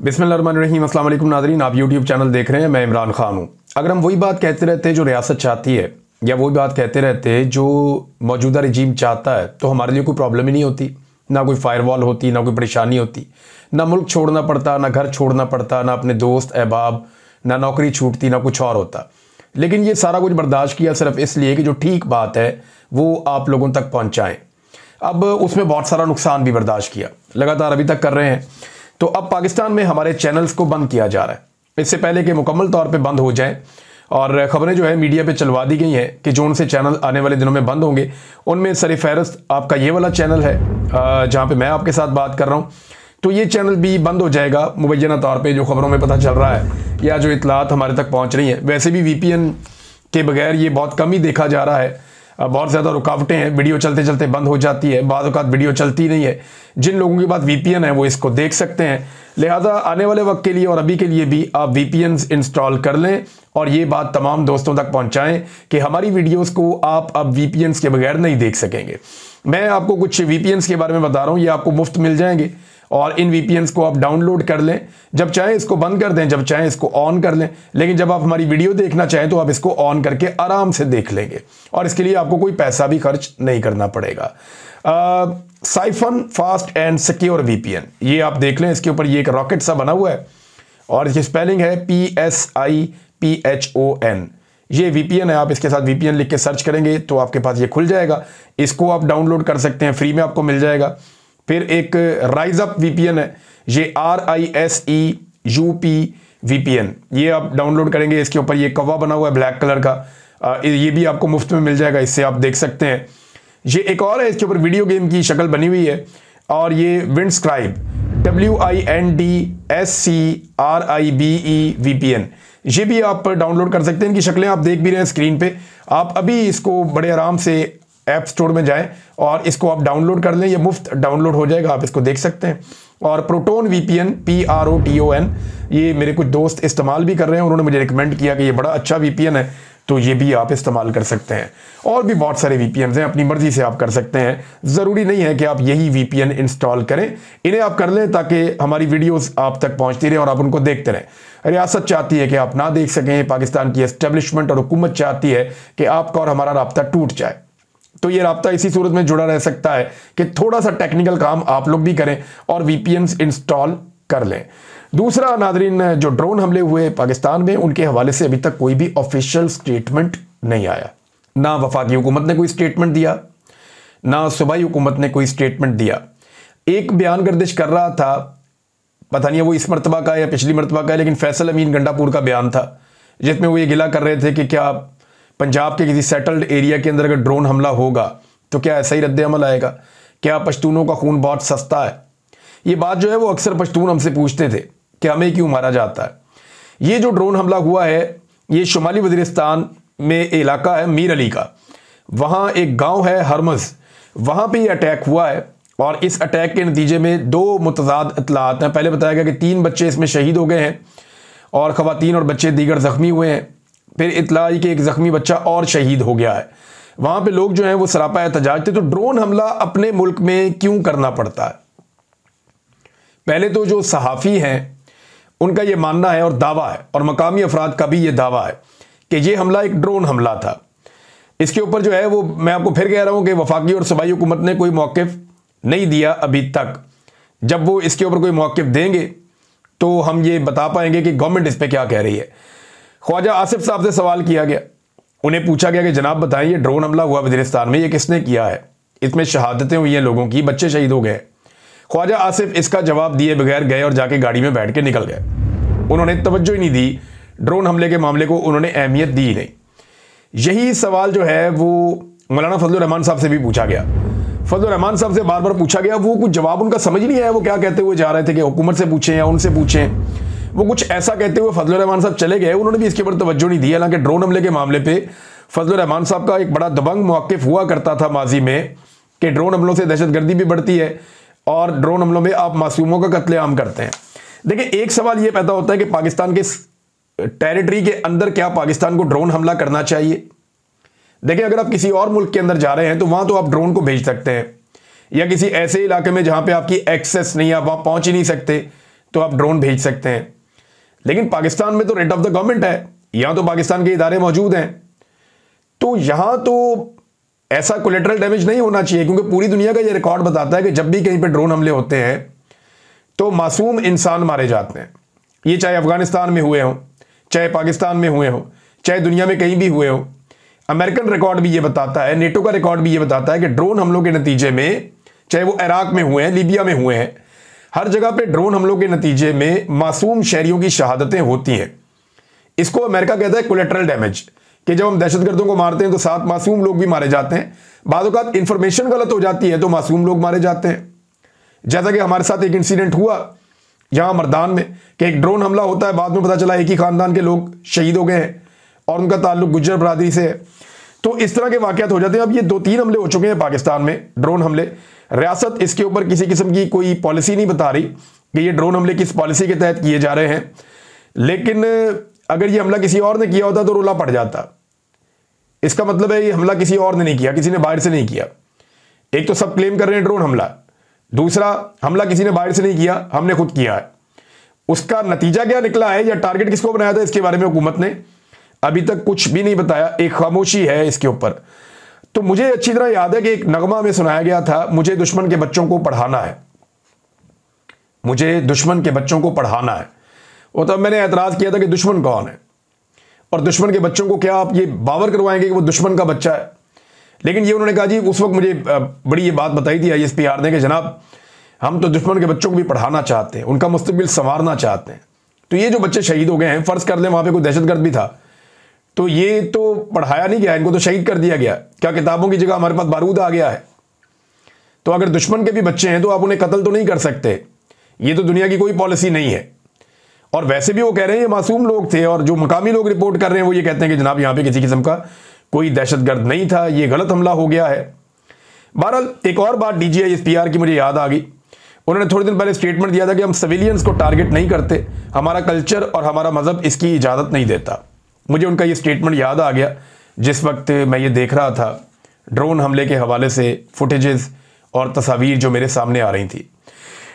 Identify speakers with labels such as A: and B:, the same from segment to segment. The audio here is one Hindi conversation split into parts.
A: बिस्मिल्लाहिर्रहमानिर्रहीम। अस्सलाम वालेकुम नाज़रीन, आप यूट्यूब चैनल देख रहे हैं। मैं इमरान खान हूँ। अगर हम वही बात कहते रहते जो रियासत चाहती है या वही बात कहते रहते जो मौजूदा रजीम चाहता है तो हमारे लिए कोई प्रॉब्लम ही नहीं होती, ना कोई फायरवॉल होती, ना कोई परेशानी होती, ना मुल्क छोड़ना पड़ता, ना घर छोड़ना पड़ता, ना अपने दोस्त अहबाब, ना नौकरी छूटती, ना कुछ और होता। लेकिन ये सारा कुछ बर्दाश्त किया सिर्फ इसलिए कि जो ठीक बात है वो आप लोगों तक पहुँचाएँ। अब उसमें बहुत सारा नुकसान भी बर्दाश्त किया, लगातार अभी तक कर रहे हैं। तो अब पाकिस्तान में हमारे चैनल्स को बंद किया जा रहा है, इससे पहले कि मुकम्मल तौर पे बंद हो जाए। और ख़बरें जो है मीडिया पे चलवा दी गई हैं कि जो उनसे चैनल आने वाले दिनों में बंद होंगे उनमें सर-ए-फ़हरिस्त आपका ये वाला चैनल है जहाँ पे मैं आपके साथ बात कर रहा हूँ। तो ये चैनल भी बंद हो जाएगा मुबैना तौर पे, जो ख़बरों में पता चल रहा है या जो इतलात हमारे तक पहुँच रही हैं। वैसे भी VPN के बगैर ये बहुत कम ही देखा जा रहा है, बहुत ज़्यादा रुकावटें हैं, वीडियो चलते चलते बंद हो जाती है, बाद औक़ात वीडियो चलती नहीं है। जिन लोगों के पास VPN है वो इसको देख सकते हैं। लिहाजा आने वाले वक्त के लिए और अभी के लिए भी आप VPNs इंस्टॉल कर लें और ये बात तमाम दोस्तों तक पहुंचाएं कि हमारी वीडियोस को आप अब VPNs के बगैर नहीं देख सकेंगे। मैं आपको कुछ VPNs के बारे में बता रहा हूँ, ये आपको मुफ्त मिल जाएंगे और इन VPNs को आप डाउनलोड कर लें। जब चाहें इसको बंद कर दें, जब चाहें इसको ऑन कर लें, लेकिन जब आप हमारी वीडियो देखना चाहें तो आप इसको ऑन करके आराम से देख लेंगे और इसके लिए आपको कोई पैसा भी खर्च नहीं करना पड़ेगा। Siphon fast and secure VPN, ये आप देख लें। इसके ऊपर ये एक रॉकेट सा बना हुआ है और इसकी स्पेलिंग है PSIPHON। ये VPN है, आप इसके साथ VPN लिख के सर्च करेंगे तो आपके पास ये खुल जाएगा। इसको आप डाउनलोड कर सकते हैं, फ्री में आपको मिल जाएगा। फिर एक राइज अप VPN है, ये RISEUP VPN, ये आप डाउनलोड करेंगे। इसके ऊपर ये कवा बना हुआ है ब्लैक कलर का, ये भी आपको मुफ्त में मिल जाएगा, इससे आप देख सकते हैं। ये एक और है, इसके ऊपर वीडियो गेम की शक्ल बनी हुई है और ये विंडस्क्राइब WINDSCRIBE VPN, ये भी आप डाउनलोड कर सकते हैं। इनकी शक्लें आप देख भी रहे हैं स्क्रीन पे। आप अभी इसको बड़े आराम से ऐप स्टोर में जाएं और इसको आप डाउनलोड कर लें, ये मुफ्त डाउनलोड हो जाएगा, आप इसको देख सकते हैं। और प्रोटोन VPN PROTON, ये मेरे कुछ दोस्त इस्तेमाल भी कर रहे हैं, उन्होंने मुझे रिकमेंड किया कि ये बड़ा अच्छा VPN है, तो ये भी आप इस्तेमाल कर सकते हैं। और भी बहुत सारे VPNs हैं, अपनी मर्जी से आप कर सकते हैं, ज़रूरी नहीं है कि आप यही VPN इंस्टॉल करें। इन्हें आप कर लें ताकि हमारी वीडियोस आप तक पहुंचती रहे और आप उनको देखते रहें। रियासत चाहती है कि आप ना देख सकें, पाकिस्तान की एस्टेब्लिशमेंट और हुकूमत चाहती है कि आपका और हमारा राब्ता टूट जाए। तो ये राब्ता इसी सूरत में जुड़ा रह सकता है कि थोड़ा सा टेक्निकल काम आप लोग भी करें और VPNs इंस्टॉल कर लें। दूसरा नाजरीन, जो ड्रोन हमले हुए पाकिस्तान में, उनके हवाले से अभी तक कोई भी ऑफिशियल स्टेटमेंट नहीं आया। ना वफाकी हुकूमत ने कोई स्टेटमेंट दिया, ना सूबाई हुकूमत ने कोई स्टेटमेंट दिया। एक बयान गर्दिश कर रहा था, पता नहीं वो इस मरतबा का या पिछली मरतबा का है, लेकिन फैसल अमीन गंडापुर का बयान था जिसमें वो ये गिला कर रहे थे कि क्या पंजाब के किसी सेटल्ड एरिया के अंदर अगर ड्रोन हमला होगा तो क्या ऐसा ही रद्द अमल आएगा, क्या पश्तूनों का खून बहुत सस्ता है। ये बात जो है वो अक्सर पश्तून हमसे पूछते थे कि हमें क्यों मारा जाता है। ये जो ड्रोन हमला हुआ है ये शुमाली वज़ीरिस्तान में इलाका है मीर अली का, वहाँ एक गांव है हरमज़, वहाँ पे ये अटैक हुआ है और इस अटैक के नतीजे में दो मुतज़ाद इतलात हैं। पहले बताया गया कि 3 बच्चे इसमें शहीद हो गए हैं और ख़वातीन और बच्चे दीगर ज़ख्मी हुए हैं। फिर इतला आई कि एक ज़ख्मी बच्चा और शहीद हो गया है। वहाँ पे लोग जो हैं वो सरापा एहतजाज थे। तो ड्रोन हमला अपने मुल्क में क्यों करना पड़ता है? पहले तो जो सहाफ़ी हैं उनका ये मानना है और दावा है, और मकामी अफराद का भी ये दावा है कि ये हमला एक ड्रोन हमला था। इसके ऊपर जो है वो मैं आपको फिर कह रहा हूँ कि वफाकी और सूबाई हुकूमत ने कोई मौक़िफ़ नहीं दिया अभी तक। जब वो इसके ऊपर कोई मौक़िफ़ देंगे तो हम ये बता पाएंगे कि गवर्नमेंट इस पर क्या कह रही है। ख्वाजा आसिफ साहब से सवाल किया गया, उन्हें पूछा गया कि जनाब बताएं ये ड्रोन हमला हुआ वज़ीरिस्तान में, ये किसने किया है, इसमें शहादतें हुई हैं लोगों की, बच्चे शहीद हो गए। ख्वाजा आसिफ इसका जवाब दिए बगैर गए और जाके गाड़ी में बैठ के निकल गए। उन्होंने तवज्जो ही नहीं दी, ड्रोन हमले के मामले को उन्होंने अहमियत दी ही नहीं। यही सवाल जो है वो मौलाना फजलुर रहमान साहब से भी पूछा गया। फजलुर रहमान साहब से बार बार पूछा गया, वो कुछ जवाब उनका समझ नहीं आया। वो क्या कहते हुए जा रहे थे कि हुकूमत से पूछें या उनसे पूछें, वो कुछ ऐसा कहते हुए फजलुर रहमान साहब चले गए। उन्होंने भी इसके ऊपर तवज्जो नहीं दी। हालांकि ड्रोन हमले के मामले पे फजलुर रहमान साहब का एक बड़ा दबंग मौक़िफ़ हुआ करता था माजी में कि ड्रोन हमलों से दहशतगर्दी भी बढ़ती है और ड्रोन हमलों में आप मासूमों का कत्लेआम करते हैं। देखिए, एक सवाल ये पैदा होता है कि पाकिस्तान के टेरिटरी के अंदर क्या पाकिस्तान को ड्रोन हमला करना चाहिए? देखिए, अगर आप किसी और मुल्क के अंदर जा रहे हैं तो वहां तो आप ड्रोन को भेज सकते हैं, या किसी ऐसे इलाके में जहां पे आपकी एक्सेस नहीं है, आप वहां पहुंच ही नहीं सकते, तो आप ड्रोन भेज सकते हैं। लेकिन पाकिस्तान में तो रेट ऑफ द गवर्नमेंट है, यहां तो पाकिस्तान के इदारे मौजूद हैं, तो यहां तो ऐसा कोलेटरल डैमेज नहीं होना चाहिए, क्योंकि पूरी दुनिया का यह रिकॉर्ड बताता है कि जब भी कहीं पे ड्रोन हमले होते हैं तो मासूम इंसान मारे जाते हैं। ये चाहे अफगानिस्तान में हुए हों, चाहे पाकिस्तान में हुए हों, चाहे दुनिया में कहीं भी हुए हों। अमेरिकन रिकॉर्ड भी ये बताता है, नेटो का रिकॉर्ड भी ये बताता है कि ड्रोन हमलों के नतीजे में, चाहे वो इराक में हुए हैं, लीबिया में हुए हैं, हर जगह पे ड्रोन हमलों के नतीजे में मासूम शहरियों की शहादतें होती हैं। इसको अमेरिका कहता है कोलेटरल डैमेज, कि जब हम दहशतगर्दों को मारते हैं तो 7 मासूम लोग भी मारे जाते हैं। बाद औक़ात इंफॉर्मेशन गलत हो जाती है तो मासूम लोग मारे जाते हैं। जैसा कि हमारे साथ एक इंसिडेंट हुआ यहां मर्दान में कि एक ड्रोन हमला होता है, बाद में पता चला एक ही खानदान के लोग शहीद हो गए हैं और उनका ताल्लुक गुज्जर बरादरी से है। तो इस तरह के वाकयात हो जाते हैं। अब ये 2-3 हमले हो चुके हैं पाकिस्तान में, ड्रोन हमले। रियासत इसके ऊपर किसी किस्म की कोई पॉलिसी नहीं बता रही कि ये ड्रोन हमले किस पॉलिसी के तहत किए जा रहे हैं, लेकिन अगर ये हमला किसी और ने किया होता तो रोला पड़ जाता। इसका मतलब है ये हमला किसी और ने नहीं किया, किसी ने बाहर से नहीं किया। एक तो सब क्लेम कर रहे हैं ड्रोन हमला, दूसरा हमला किसी ने बाहर से नहीं किया, हमने खुद किया है। उसका नतीजा क्या निकला है या टारगेट किसको बनाया था, इसके बारे में हुकूमत ने अभी तक कुछ भी नहीं बताया, एक खामोशी है इसके ऊपर। तो मुझे अच्छी तरह याद है कि एक नगमा में सुनाया गया था, मुझे दुश्मन के बच्चों को पढ़ाना है, मुझे दुश्मन के बच्चों को पढ़ाना है। और तब मैंने एतराज किया था कि दुश्मन कौन है, और दुश्मन के बच्चों को क्या आप ये बावर करवाएंगे कि वो दुश्मन का बच्चा है। लेकिन ये उन्होंने कहा जी, उस वक्त मुझे बड़ी ये बात बताई थी ISPR ने कि जनाब हम तो दुश्मन के बच्चों को भी पढ़ाना चाहते हैं, उनका मुस्तकबिल संवारना चाहते हैं। तो ये जो बच्चे शहीद हो गए हैं, फर्ज कर लें वहां पे कोई दहशतगर्द भी था, तो ये तो पढ़ाया नहीं गया, इनको तो शहीद कर दिया गया। क्या किताबों की जगह हमारे पास बारूद आ गया है? तो अगर दुश्मन के भी बच्चे हैं तो आप उन्हें कत्ल तो नहीं कर सकते, ये तो दुनिया की कोई पॉलिसी नहीं है। और वैसे भी वो कह रहे हैं ये मासूम लोग थे, और जो मकामी लोग रिपोर्ट कर रहे हैं वो ये कहते हैं कि जनाब यहाँ पे किसी किस्म का कोई दहशतगर्द नहीं था, ये गलत हमला हो गया है। बहरहाल एक और बात DG ISPR की मुझे याद आ गई। उन्होंने थोड़े दिन पहले स्टेटमेंट दिया था कि हम सिविलियंस को टारगेट नहीं करते, हमारा कल्चर और हमारा मजहब इसकी इजाज़त नहीं देता। मुझे उनका ये स्टेटमेंट याद आ गया जिस वक्त मैं ये देख रहा था ड्रोन हमले के हवाले से फुटेजेस और तस्वीर जो मेरे सामने आ रही थी।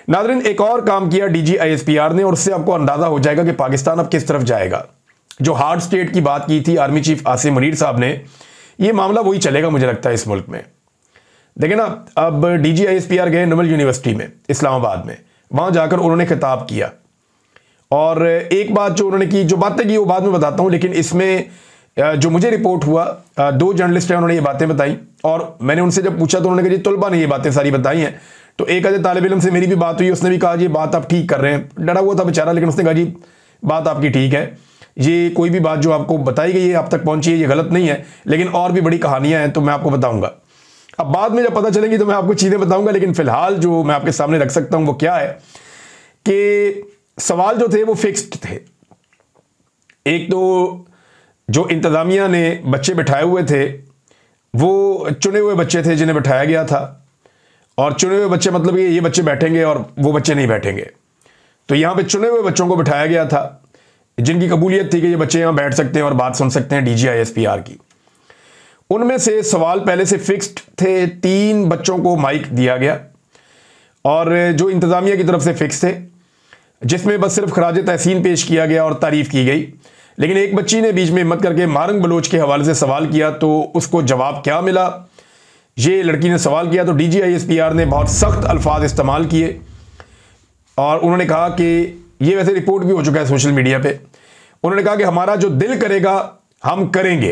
A: नाज़रीन, एक और काम किया DG ISPR ने, और उससे आपको अंदाज़ा हो जाएगा कि पाकिस्तान अब किस तरफ जाएगा। जो हार्ड स्टेट की बात की थी आर्मी चीफ आसिम मुनीर साहब ने, ये मामला वही चलेगा मुझे लगता है इस मुल्क में। देखिए ना, अब DG ISPR गए नमल यूनिवर्सिटी में इस्लामाबाद में, वहाँ जाकर उन्होंने खिताब किया, और एक बात जो उन्होंने की, जो बातें की वो बाद में बताता हूँ, लेकिन इसमें जो मुझे रिपोर्ट हुआ 2 जर्नलिस्ट हैं, उन्होंने ये बातें बताई, और मैंने उनसे जब पूछा तो उन्होंने कहा जी तलबा ने ये बातें सारी बताई हैं। तो एक आधे तालिब इल्म से मेरी भी बात हुई, उसने भी कहा जी बात आप ठीक कर रहे हैं, डरा हुआ था बेचारा, लेकिन उसने कहा जी बात आपकी ठीक है, ये कोई भी बात जो आपको बताई गई है आप तक पहुंची है, ये गलत नहीं है, लेकिन और भी बड़ी कहानियां हैं तो मैं आपको बताऊंगा। अब बाद में जब पता चलेगी तो मैं आपको चीज़ें बताऊंगा, लेकिन फिलहाल जो मैं आपके सामने रख सकता हूं वो क्या है कि सवाल जो थे वो फिक्स्ड थे। एक तो जो इंतज़ामिया ने बच्चे बिठाए हुए थे वो चुने हुए बच्चे थे जिन्हें बिठाया गया था, और चुने हुए बच्चे मतलब ये बच्चे बैठेंगे और वो बच्चे नहीं बैठेंगे। तो यहाँ पे चुने हुए बच्चों को बिठाया गया था जिनकी कबूलियत थी कि ये बच्चे यहाँ बैठ सकते हैं और बात सुन सकते हैं DG ISPR की। उनमें से सवाल पहले से फिक्स्ड थे, 3 बच्चों को माइक दिया गया, और जो इंतज़ामिया की तरफ से फिक्स थे, जिसमें बस सिर्फ खराज तहसीन पेश किया गया और तारीफ़ की गई। लेकिन एक बच्ची ने बीच में हिम्मत करके मारंग बलोच के हवाले से सवाल किया, तो उसको जवाब क्या मिला, ये लड़की ने सवाल किया तो DG ISPR ने बहुत सख्त अल्फाज इस्तेमाल किए, और उन्होंने कहा कि ये वैसे रिपोर्ट भी हो चुका है सोशल मीडिया पे। उन्होंने कहा कि हमारा जो दिल करेगा हम करेंगे।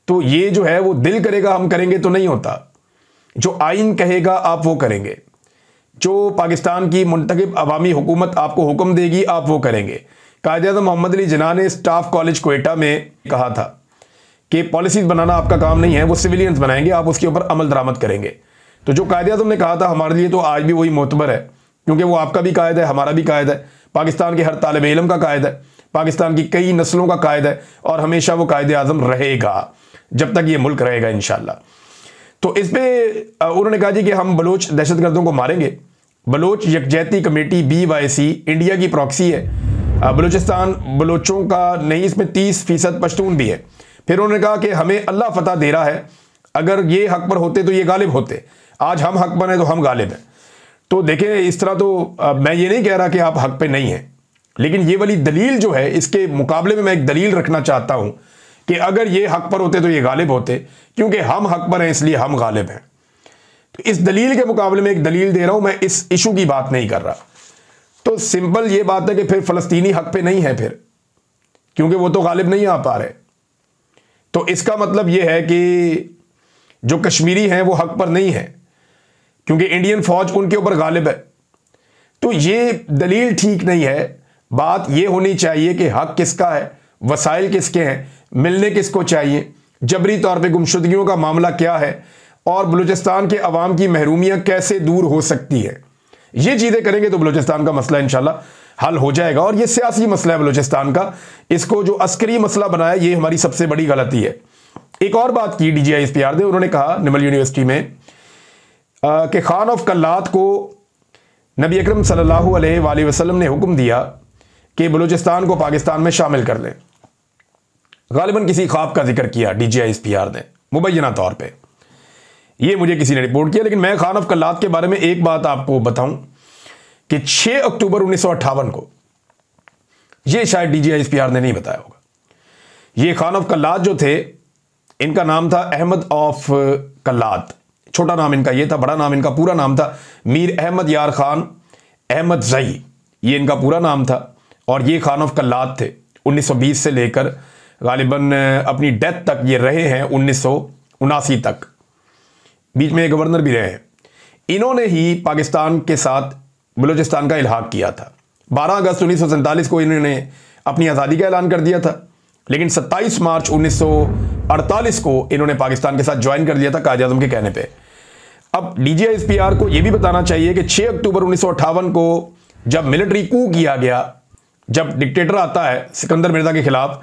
A: तो ये जो है वो दिल करेगा हम करेंगे तो नहीं होता, जो आइन कहेगा आप वो करेंगे, जो पाकिस्तान की मुंतखब अवामी हुकूमत आपको हुक्म देगी आप वो करेंगे। कायद-ए-आज़म मोहम्मद अली जिन्ना ने स्टाफ कॉलेज क्वेटा में कहा था कि पॉलिसीज बनाना आपका काम नहीं है, वो सिविलियंस बनाएंगे, आप उसके ऊपर अमल दरामद करेंगे। तो जो कायद-ए-आज़म ने कहा था हमारे लिए तो आज भी वही मोतबर है, क्योंकि वो आपका भी कायद है, हमारा भी कायद है, पाकिस्तान के हर तालिब इल्म का कायद है, पाकिस्तान की कई नस्लों का कायद है, और हमेशा वो कायद-ए-आज़म रहेगा जब तक ये मुल्क रहेगा इंशाअल्लाह। तो इस पे उन्होंने कहा जी कि हम बलोच दहशतगर्दों को मारेंगे। बलोच यकजहती कमेटी BYC इंडिया की प्रॉक्सी है, बलूचिस्तान बलोचों का नहीं, इसमें 30% पश्तून भी है। फिर उन्होंने कहा कि हमें अल्लाह फतह दे रहा है, अगर ये हक पर होते तो ये गालिब होते, आज हम हक पर हैं तो हम गालिब हैं। तो देखें, इस तरह तो मैं ये नहीं कह रहा कि आप हक पे नहीं हैं, लेकिन ये वाली दलील जो है, इसके मुकाबले में मैं एक दलील रखना चाहता हूं कि अगर ये हक पर होते तो ये गालिब होते, क्योंकि हम हक पर हैं इसलिए हम गालिब हैं। तो इस दलील के मुकाबले में एक दलील दे रहा हूं, मैं इस इशू की बात नहीं कर रहा। तो सिंपल ये बात है कि फिर फलस्तीनी हक पे नहीं है फिर, क्योंकि वो तो गालिब नहीं आ पा रहे। तो इसका मतलब ये है कि जो कश्मीरी हैं वो हक पर नहीं है, क्योंकि इंडियन फौज उनके ऊपर गालिब है। तो ये दलील ठीक नहीं है। बात ये होनी चाहिए कि हक किसका है, वसाइल किसके हैं, मिलने किसको चाहिए, जबरी तौर पे गुमशुदगियों का मामला क्या है, और बलूचिस्तान के अवाम की महरूमियां कैसे दूर हो सकती है। ये चीज़ें करेंगे तो बलूचिस्तान का मसला इंशाल्लाह हल हो जाएगा। और ये सियासी मसला है बलूचिस्तान का, इसको जो अस्करी मसला बनाया ये हमारी सबसे बड़ी गलती है। एक और बात की DGISPR ने, उन्होंने कहा निमल यूनिवर्सिटी में कि खान ऑफ कल्लात को नबी अकरम सल्लल्लाहु अलैहि वसल्लम ने हुक्म दिया कि बलूचिस्तान को पाकिस्तान में शामिल कर लें। गालिबन किसी ख्वाब का जिक्र किया DGISPR ने मुबैना तौर पे, ये मुझे किसी ने रिपोर्ट किया। लेकिन मैं खान ऑफ कल्लात के बारे में एक बात आपको बताऊं कि 6 अक्टूबर 1958 को, ये शायद DGISPR ने नहीं बताया होगा, ये खान ऑफ कल्लात जो थे, इनका नाम था अहमद ऑफ कल्लात। छोटा नाम इनका ये था, बड़ा नाम इनका पूरा नाम था मीर अहमद यार खान अहमद जई, ये इनका पूरा नाम था। और ये खान ऑफ कल्लात थे 1920 से लेकर गालिबन अपनी डेथ तक ये रहे हैं 1979 तक, बीच में गवर्नर भी रहे हैं। इन्होंने ही पाकिस्तान के साथ बलूचिस्तान का इल्हाक किया था। 12 अगस्त 1947 को इन्होंने अपनी आज़ादी का ऐलान कर दिया था, लेकिन 27 मार्च 1948 को इन्होंने पाकिस्तान के साथ ज्वाइन कर दिया था कायद आज़म के कहने पे। अब DGISPR को यह भी बताना चाहिए कि 6 अक्टूबर 1958 को जब मिलिट्री कू किया गया, जब डिक्टेटर आता है सिकंदर मिर्जा के खिलाफ,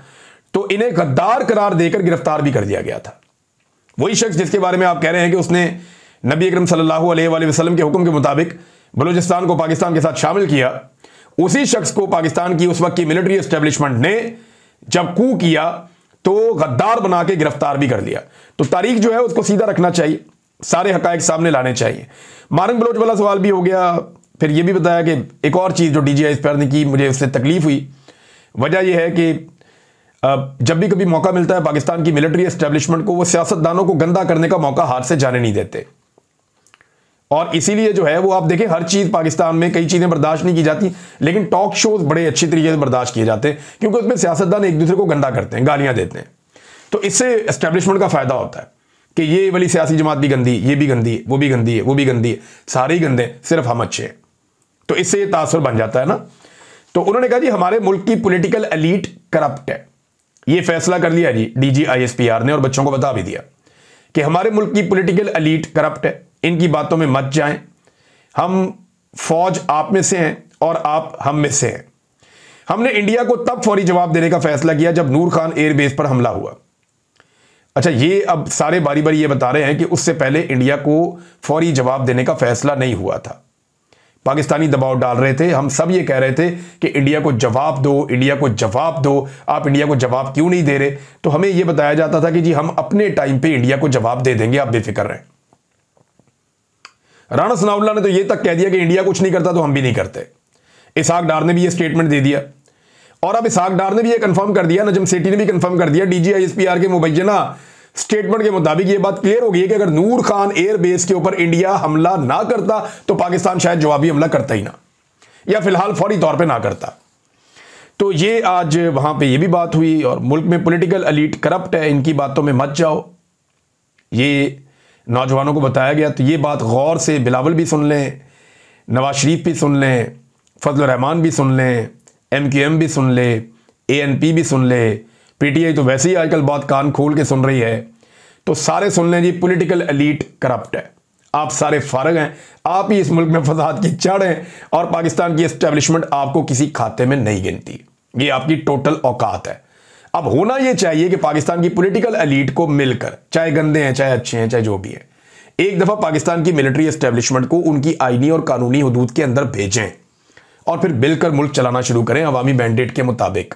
A: तो इन्हें गद्दार करार देकर गिरफ्तार भी कर दिया गया था। वही शख्स जिसके बारे में आप कह रहे हैं कि उसने नबी अकरम सल्लल्लाहु अलैहि वसल्लम के हुक्म के मुताबिक बलूचिस्तान को पाकिस्तान के साथ शामिल किया, उसी शख्स को पाकिस्तान की उस वक्त की मिलिट्री एस्टेब्लिशमेंट ने जब कू किया तो गद्दार बना के गिरफ्तार भी कर लिया। तो तारीख जो है उसको सीधा रखना चाहिए, सारे हकायक सामने लाने चाहिए। मारंग बलोच वाला सवाल भी हो गया। फिर यह भी बताया कि एक और चीज़ जो DGISPR ने की, मुझे उससे तकलीफ हुई। वजह यह है कि जब भी कभी मौका मिलता है पाकिस्तान की मिलिट्री एस्टेब्लिशमेंट को, वो सियासतदानों को गंदा करने का मौका हाथ से जाने नहीं देते। और इसीलिए जो है वो आप देखें, हर चीज़ पाकिस्तान में कई चीज़ें बर्दाश्त नहीं की जाती, लेकिन टॉक शोज बड़े अच्छी तरीके से बर्दाश्त किए जाते हैं, क्योंकि उसमें सियासतदान एक दूसरे को गंदा करते हैं, गालियां देते हैं। तो इससे एस्टेब्लिशमेंट का फायदा होता है कि ये वाली सियासी जमात भी गंदी, ये भी गंदी है, वो भी गंदी है, वो भी गंदी है, सारे ही गंदे, सिर्फ हम अच्छे हैं। तो इससे ये तासुर बन जाता है ना। तो उन्होंने कहा जी हमारे मुल्क की पॉलिटिकल एलीट करप्ट है। ये फैसला कर लिया जी DGISPR ने, और बच्चों को बता भी दिया कि हमारे मुल्क की पॉलिटिकल एलीट करप्ट है, इनकी बातों में मत जाएं। हम फौज आप में से हैं और आप हम में से हैं। हमने इंडिया को तब फौरी जवाब देने का फैसला किया जब नूर खान एयरबेस पर हमला हुआ। अच्छा, ये अब सारे बारी बारी ये बता रहे हैं कि उससे पहले इंडिया को फौरी जवाब देने का फैसला नहीं हुआ था। पाकिस्तानी दबाव डाल रहे थे, हम सब ये कह रहे थे कि इंडिया को जवाब दो, इंडिया को जवाब दो, आप इंडिया को जवाब क्यों नहीं दे रहे। तो हमें यह बताया जाता था कि जी हम अपने टाइम पे इंडिया को जवाब दे देंगे, आप बेफिक्र रहें। राणा सनाउल्लाह ने तो यह तक कह दिया कि इंडिया कुछ नहीं करता तो हम भी नहीं करते। इसहाक डार ने भी यह स्टेटमेंट दे दिया, और अब इसहाक डार ने भी यह कंफर्म कर दिया, नजम सेठी ने भी कंफर्म कर दिया, DGISPR के मुबैना स्टेटमेंट के मुताबिक यह बात क्लियर हो गई है कि अगर नूर खान एयरबेस के ऊपर इंडिया हमला ना करता तो पाकिस्तान शायद जवाबी हमला करता ही ना, या फिलहाल फौरी तौर पे ना करता। तो ये आज वहां पे ये भी बात हुई। और मुल्क में पॉलिटिकल एलीट करप्ट है, इनकी बातों में मत जाओ, ये नौजवानों को बताया गया। तो ये बात गौर से बिलावल भी सुन लें, नवाज शरीफ भी सुन लें, फजल रहमान भी सुन लें, MQM भी सुन ले, ANP भी सुन ले, PTI तो वैसे ही आजकल बात कान खोल के सुन रही है। तो सारे सुन लें जी, पॉलिटिकल एलीट करप्ट है, आप सारे फारग हैं, आप ही इस मुल्क में फसाद की जड़ हैं, और पाकिस्तान की एस्टेब्लिशमेंट आपको किसी खाते में नहीं गिनती। ये आपकी टोटल औकात है। अब होना यह चाहिए कि पाकिस्तान की पॉलिटिकल एलीट को मिलकर, चाहे गंदे हैं चाहे अच्छे हैं चाहे जो भी है, एक दफा पाकिस्तान की मिलिट्री एस्टेब्लिशमेंट को उनकी आईनी और कानूनी हदूद के अंदर भेजें और फिर मिलकर मुल्क चलाना शुरू करें अवामी मैंडेट के मुताबिक।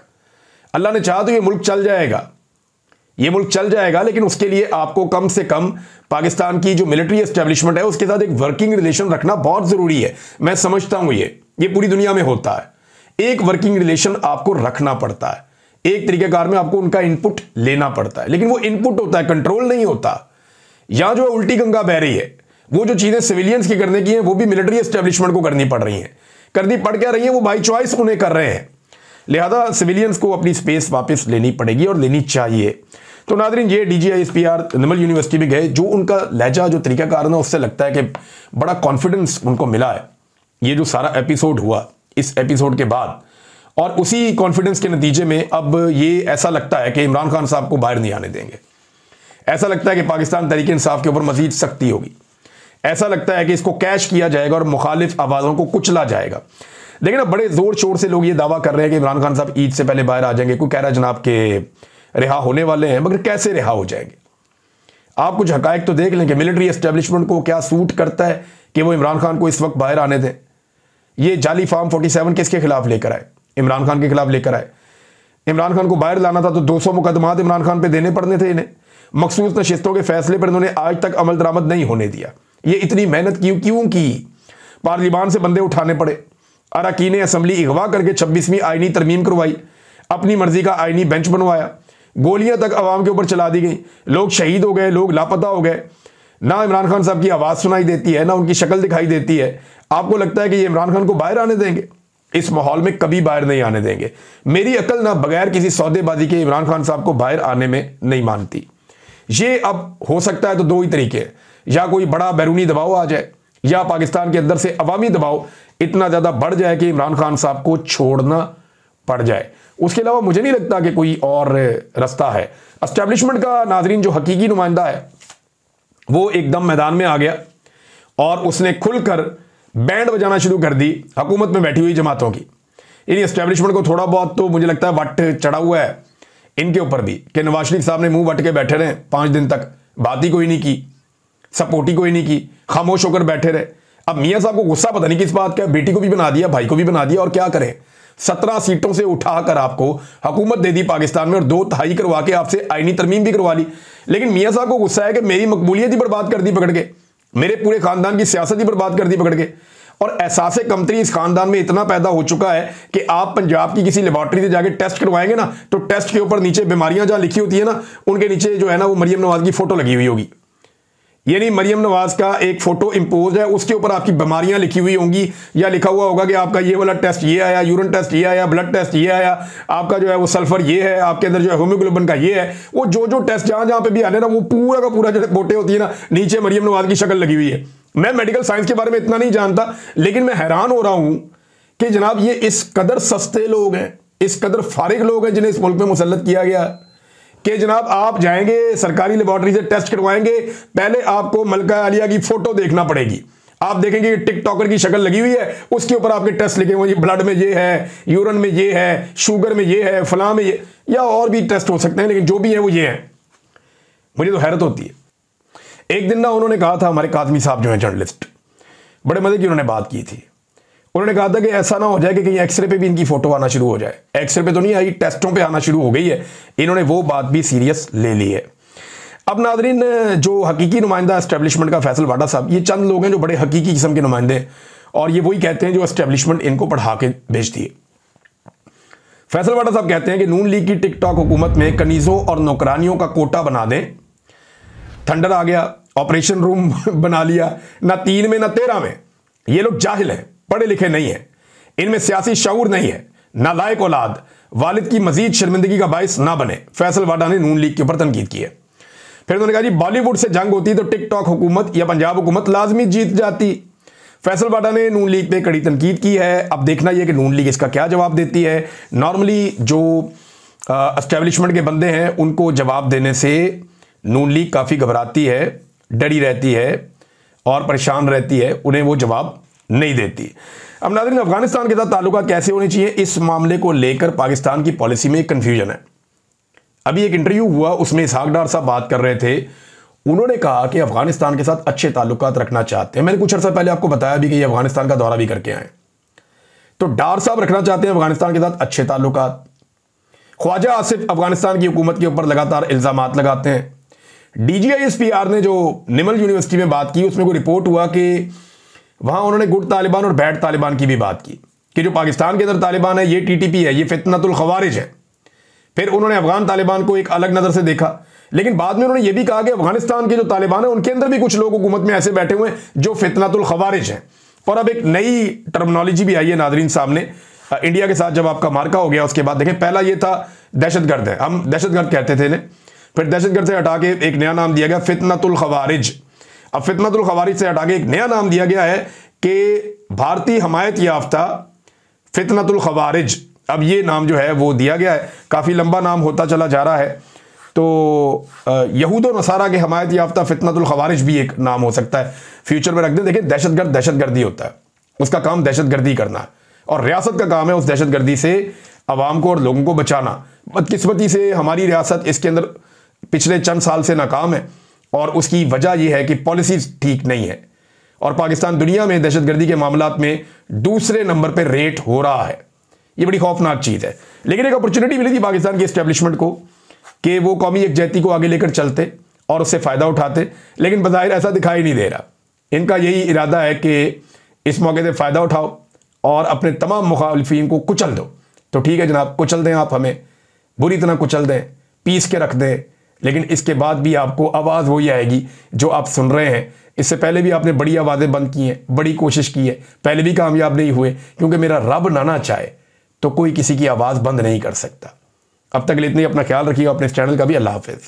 A: अल्लाह ने चाहा तो ये मुल्क चल जाएगा, ये मुल्क चल जाएगा, लेकिन उसके लिए आपको कम से कम पाकिस्तान की जो मिलिट्री एस्टेब्लिशमेंट है उसके साथ एक वर्किंग रिलेशन रखना बहुत जरूरी है। मैं समझता हूं ये पूरी दुनिया में होता है, एक वर्किंग रिलेशन आपको रखना पड़ता है, एक तरीकेकार में आपको उनका इनपुट लेना पड़ता है, लेकिन वो इनपुट होता है, कंट्रोल नहीं होता। यहां जो है उल्टी गंगा बह रही है, वो जो चीजें सिविलियंस की करने की हैं वो भी मिलिट्री एस्टेब्लिशमेंट को करनी पड़ रही हैं। करनी पड़ क्या रही है, वो बाई चॉइस उन्हें कर रहे हैं। लिहाजा सिविलियंस को अपनी स्पेस वापस लेनी पड़ेगी और लेनी चाहिए। तो नादरीन, ये DGISPR निर्मल यूनिवर्सिटी में गए, जो उनका लहजा, जो तरीकाकार ना, उससे लगता है कि बड़ा कॉन्फिडेंस उनको मिला है। ये जो सारा एपिसोड हुआ, इस एपिसोड के बाद, और उसी कॉन्फिडेंस के नतीजे में अब ये ऐसा लगता है कि इमरान खान साहब को बाहर नहीं आने देंगे। ऐसा लगता है कि पाकिस्तान तहरीक इंसाफ के ऊपर मजीद सख्ती होगी। ऐसा लगता है कि इसको कैश किया जाएगा और मुखालिफ आवाज़ों को कुचला जाएगा। लेकिन अब बड़े जोर शोर से लोग ये दावा कर रहे हैं कि इमरान खान साहब ईद से पहले बाहर आ जाएंगे। कोई कह रहा है जनाब के रिहा होने वाले हैं, मगर कैसे रिहा हो जाएंगे? आप कुछ हकायक तो देख लें कि मिलिट्री एस्टेब्लिशमेंट को क्या सूट करता है कि वो इमरान खान को इस वक्त बाहर आने दें। ये जाली फार्म 47 किसके खिलाफ लेकर आए? इमरान खान के खिलाफ लेकर आए। इमरान खान को बाहर लाना था तो 200 मुकदमात इमरान खान पे देने पड़ने थे इन्हें। मखसूस नशिस्तों के फैसले पर इन्होंने आज तक अमल दरामद नहीं होने दिया। ये इतनी मेहनत क्यों की? पार्लियामान से बंदे उठाने पड़े, अरकान असम्बली अगवा करके 26वीं आईनी तरमीम करवाई, अपनी मर्जी का आईनी बेंच बनवाया, गोलियां तक अवाम के ऊपर चला दी गई, लोग शहीद हो गए, लोग लापता हो गए। ना इमरान खान साहब की आवाज़ सुनाई देती है, ना उनकी शक्ल दिखाई देती है। आपको लगता है कि ये इमरान खान को बाहर आने देंगे? इस माहौल में कभी बाहर नहीं आने देंगे। मेरी अकल ना बगैर किसी सौदेबाजी के इमरान खान साहब को बाहर आने में नहीं मानती। ये अब हो सकता है तो दो ही तरीके हैं, या कोई बड़ा बैरूनी दबाव आ जाए, या पाकिस्तान के अंदर से अवामी दबाव इतना ज़्यादा बढ़ जाए कि इमरान खान साहब को छोड़ना पड़ जाए। उसके अलावा मुझे नहीं लगता कि कोई और रास्ता है। एस्टेब्लिशमेंट का नाजरीन जो हकीकी नुमाइंदा है वो एकदम मैदान में आ गया और उसने खुलकर बैंड बजाना शुरू कर दी हुकूमत में बैठी हुई जमातों की। इन एस्टेब्लिशमेंट को थोड़ा बहुत तो मुझे लगता है वट चढ़ा हुआ है इनके ऊपर भी, कि नवाज शरीफ साहब ने मुंह वट के बैठे रहे 5 दिन तक, बात ही कोई नहीं की, सपोर्ट ही कोई नहीं की, खामोश होकर बैठे रहे। अब मियाँ साहब को गुस्सा पता नहीं किस बात का, बेटी को भी बना दिया, भाई को भी बना दिया, और क्या करें? 17 सीटों से उठाकर आपको हुकूमत दे दी पाकिस्तान में और 2 तिहाई करवा के आपसे आईनी तरमीम भी करवा ली। लेकिन मियाँ साहब को गुस्सा है कि मेरी मकबूलियत ही बर्बाद कर दी पकड़ के, मेरे पूरे खानदान की सियासत ही बर्बाद कर दी पकड़ के। और एहसास कमतरी इस खानदान में इतना पैदा हो चुका है कि आप पंजाब की किसी लेबॉर्ट्री से जाके टेस्ट करवाएंगे ना, तो टेस्ट के ऊपर नीचे बीमारियां जहां लिखी होती है ना, उनके नीचे जो है ना वो मरियम नवाज की फोटो लगी हुई होगी। यानी मरियम नवाज का एक फोटो इंपोज है, उसके ऊपर आपकी बीमारियां लिखी हुई होंगी, या लिखा हुआ होगा कि आपका ये वाला टेस्ट ये आया, यूरिन टेस्ट ये आया, ब्लड टेस्ट ये आया, आपका जो है वो सल्फर ये है, आपके अंदर जो है हीमोग्लोबिन का ये है। वो जो टेस्ट जहां जहां पे भी आने ना, वो पूरा का पूरा जो फोटो होती है ना, नीचे मरियम नवाज की शक्ल लगी हुई है। मैं मेडिकल साइंस के बारे में इतना नहीं जानता, लेकिन मैं हैरान हो रहा हूं कि जनाब ये इस कदर सस्ते लोग हैं, इस कदर फारिग लोग हैं जिन्हें इस मुल्क में मुसल्लत किया गया कि जनाब आप जाएंगे सरकारी लेबॉर्ट्री से टेस्ट करवाएंगे, पहले आपको मलका आलिया की फोटो देखना पड़ेगी। आप देखेंगे टिकटॉकर की शक्ल लगी हुई है, उसके ऊपर आपके टेस्ट लिखे हुए, ब्लड में ये है, यूरिन में ये है, शुगर में ये है, फलां में ये, या और भी टेस्ट हो सकते हैं, लेकिन जो भी है वो ये है। मुझे तो हैरत होती है। एक दिन ना उन्होंने कहा था, हमारे काजमी साहब जो है जर्नलिस्ट, बड़े मजे की उन्होंने बात की थी। उन्होंने कहा था कि ऐसा ना हो जाए कि कहीं एक्सरे पे भी इनकी फोटो आना शुरू हो जाए। एक्सरे पे तो नहीं आई, टेस्टों पे आना शुरू हो गई है। इन्होंने वो बात भी सीरियस ले ली है। अब नादरीन, जो हकीकी नुमाइंदा एस्टेब्लिशमेंट का फैसल वाडा साहब, ये चंद लोग हैं जो बड़े हकीकी किस्म के नुमाइंदे हैं, और ये वही कहते हैं जो एस्टेब्लिशमेंट इनको पढ़ा के भेजती है। फैसल वाडा साहब कहते हैं कि नून लीग की टिकटॉक हुकूमत में कनीजों और नौकरानियों का कोटा बना दें। थंडर आ गया, ऑपरेशन रूम बना लिया, ना 3 में ना 13 में। ये लोग जाहिल हैं, पढ़े लिखे नहीं है, इनमें सियासी शऊर नहीं है, नालायक औलाद, वालिद की मजीद शर्मिंदगी का बायस ना बने। फैसल वाडा ने नून लीग के ऊपर तनकीद की है। फिर उन्होंने कहा जी बॉलीवुड से जंग होती तो टिकटॉक हुकूमत या पंजाब हुकूमत लाजमी जीत जाती। फैसल वाडा ने नून लीग पे कड़ी तनकीद की है। अब देखना यह कि नून लीग इसका क्या जवाब देती है। नॉर्मली जो एस्टेब्लिशमेंट के बंदे हैं उनको जवाब देने से नून लीग काफ़ी घबराती है, डरी रहती है और परेशान रहती है, उन्हें वो जवाब नहीं देती। अब नाज़रीन, अफगानिस्तान के साथ ताल्लुकात कैसे होने चाहिए, इस मामले को लेकर पाकिस्तान की पॉलिसी में एक कन्फ्यूजन है। अभी एक इंटरव्यू हुआ, उसमें इसहाक डार साहब बात कर रहे थे। उन्होंने कहा कि अफगानिस्तान के साथ अच्छे ताल्लुकात रखना चाहते हैं। मैंने कुछ अर्सा पहले आपको बताया भी कि ये अफगानिस्तान का दौरा भी करके आए, तो डार साहब रखना चाहते हैं अफगानिस्तान के साथ अच्छे ताल्लुकात। ख्वाजा आसिफ अफगानिस्तान की हुकूमत के ऊपर लगातार इल्जामात लगाते हैं। DGISPR ने जो निमल यूनिवर्सिटी में बात की, उसमें कोई रिपोर्ट हुआ कि वहां उन्होंने गुड तालिबान और बैड तालिबान की भी बात की कि जो पाकिस्तान के अंदर तालिबान है ये TTP है, ये फितनतुल खवारिज है। फिर उन्होंने अफगान तालिबान को एक अलग नजर से देखा, लेकिन बाद में उन्होंने ये भी कहा कि अफगानिस्तान के जो तालिबान है उनके अंदर भी कुछ लोग हुकूमत में ऐसे बैठे हुए हैं जो फितनतुल खवारिज हैं। और अब एक नई टर्मिनोलॉजी भी आई है नादरीन सामने। इंडिया के साथ जब आपका मार्का हो गया उसके बाद देखें, पहला ये था दहशतगर्द है, हम दहशतगर्द कहते थे इन्हें, फिर दहशतगर्द से हटा के एक नया नाम दिया गया फितनतुल खवारिज। अब फितनतुल खवारिज से हटा के एक नया नाम दिया गया है कि भारतीय हमायत याफ्ता फितनतुल खवारिज। अब ये नाम जो है वो दिया गया है, काफ़ी लंबा नाम होता चला जा रहा है। तो यहूद और नसारा के हमायत याफ्ता फितनतुल खवारिज भी एक नाम हो सकता है, फ्यूचर में रख दें। देखिए, दहशतगर्द दहशतगर्दी होता है, उसका काम दहशतगर्दी करना है, और रियासत का काम है उस दहशतगर्दी से अवाम को और लोगों को बचाना। बदकिस्मती से हमारी रियासत इसके अंदर पिछले चंद साल से नाकाम है, और उसकी वजह यह है कि पॉलिसीज ठीक नहीं है, और पाकिस्तान दुनिया में दहशतगर्दी के मामलात में दूसरे नंबर पर रेट हो रहा है। ये बड़ी खौफनाक चीज़ है। लेकिन एक अपॉर्चुनिटी मिली थी पाकिस्तान की एस्टेब्लिशमेंट को कि वो कौमी यकजहती को आगे लेकर चलते और उससे फ़ायदा उठाते, लेकिन बज़ाहिर ऐसा दिखाई नहीं दे रहा। इनका यही इरादा है कि इस मौके से फ़ायदा उठाओ और अपने तमाम मुखालिफिन को कुचल दो। तो ठीक है जनाब, कुचल दें आप, हमें बुरी तरह कुचल दें, पीस के रख दें, लेकिन इसके बाद भी आपको आवाज़ वही आएगी जो आप सुन रहे हैं। इससे पहले भी आपने बड़ी आवाज़ें बंद की हैं, बड़ी कोशिश की है, पहले भी कामयाब नहीं हुए, क्योंकि मेरा रब ना चाहे तो कोई किसी की आवाज़ बंद नहीं कर सकता। अब तक के लिए इतनी, अपना ख्याल रखिएगा, अपने इस चैनल का भी। अल्लाह हाफिज़।